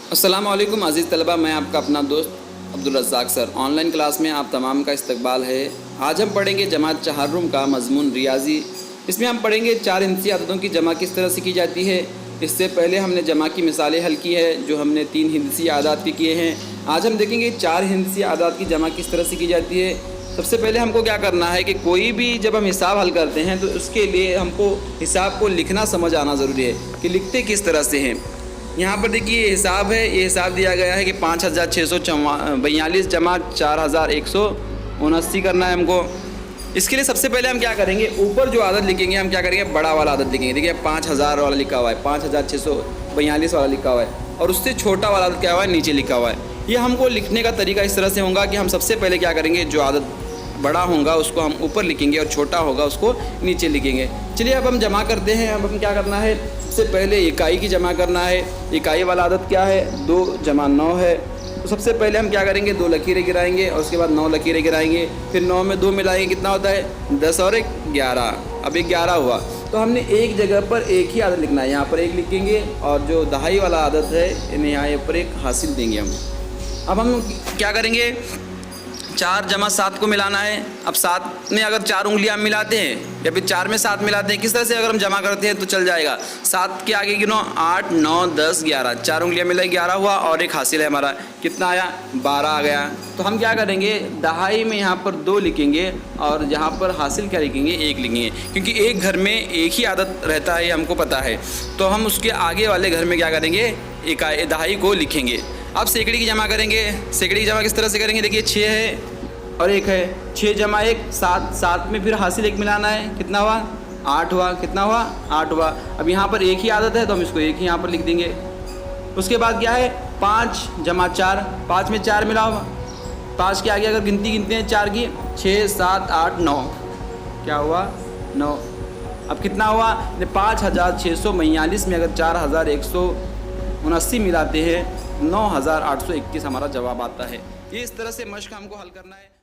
अस्सलाम वालेकुम अज़ीज़ तलबा, मैं आपका अपना दोस्त अब्दुल रज़्ज़ाक सर। ऑनलाइन क्लास में आप तमाम का इस्तकबाल है। आज हम पढ़ेंगे जमात चहार्रुम का मज़मून रियाज़ी। इसमें हम पढ़ेंगे 4 हिंसी आदतों की जमा किस तरह से की जाती है। इससे पहले हमने जमा की मिसालें हल की है जो हमने 3 हिंसी आदात के किए हैं। आज हम देखेंगे 4 हिंसी आदात की जमा किस तरह से की जाती है। सबसे पहले हमको क्या करना है कि कोई भी जब हम हिसाब हल करते हैं तो उसके लिए हमको हिसाब को लिखना समझ आना ज़रूरी है कि लिखते किस तरह से हैं। यहाँ पर देखिए ये हिसाब है, ये हिसाब दिया गया है कि 5642 जमा 4179 करना है हमको। इसके लिए सबसे पहले हम क्या करेंगे, ऊपर जो आदत लिखेंगे हम क्या करेंगे, बड़ा वाला आदत लिखेंगे। देखिए 5000 वाला लिखा हुआ है, 5642 वाला लिखा हुआ है और उससे छोटा वाला आदत क्या हुआ है, नीचे लिखा हुआ है। ये हमको लिखने का तरीका इस तरह से होगा कि हम सबसे पहले क्या करेंगे, जो आदत बड़ा होगा उसको हम ऊपर लिखेंगे और छोटा होगा उसको नीचे लिखेंगे। चलिए अब हम जमा करते हैं। अब हम क्या करना है, सबसे पहले इकाई की जमा करना है। इकाई वाला आदत क्या है, 2 जमा 9 है। तो सबसे पहले हम क्या करेंगे, 2 लकीरें गिराएंगे और उसके बाद 9 लकीरें गिराएंगे। फिर 9 में 2 मिलाएंगे, कितना होता है 10 और 1 11। अब 11 हुआ तो हमने एक जगह पर एक ही आदत लिखना है। यहाँ पर 1 लिखेंगे और जो दहाई वाला आदत है इन्हें यहाँ पर 1 हासिल देंगे हम। अब हम क्या करेंगे, 4 जमा 7 को मिलाना है। अब 7 में अगर 4 उंगलियां मिलाते हैं या फिर 4 में 7 मिलाते हैं, किस तरह से अगर हम जमा करते हैं तो चल जाएगा। 7 के आगे गिनो, 8 9 10 11, 4 उंगलियां मिलाई 11 हुआ और 1 हासिल है हमारा, कितना आया 12 आ गया। तो हम क्या करेंगे, दहाई में यहाँ पर 2 लिखेंगे और यहाँ पर हासिल क्या लिखेंगे, 1 लिखेंगे, क्योंकि एक घर में एक ही आदत रहता है, हमको पता है। तो हम उसके आगे वाले घर में क्या करेंगे, इकाई दहाई को लिखेंगे। अब सैकड़ी की जमा करेंगे। सैकड़ी की जमा किस तरह से करेंगे, देखिए 6 है और 1 है, 6 जमा 1 7, 7 में फिर हासिल 1 मिलाना है, कितना हुआ 8 हुआ, कितना हुआ 8 हुआ। अब यहाँ पर एक ही आदत है तो हम इसको 1 ही यहाँ पर लिख देंगे। उसके बाद क्या है, 5 जमा 4, 5 में 4 मिलाओ, 5 के आगे अगर गिनती गिनते हैं 4 की, 6 7 8 9, क्या हुआ 9। अब कितना हुआ, 5642 में अगर 4179 मिलाते हैं 9821 हमारा जवाब आता है। ये इस तरह से मश्क हमको हल करना है।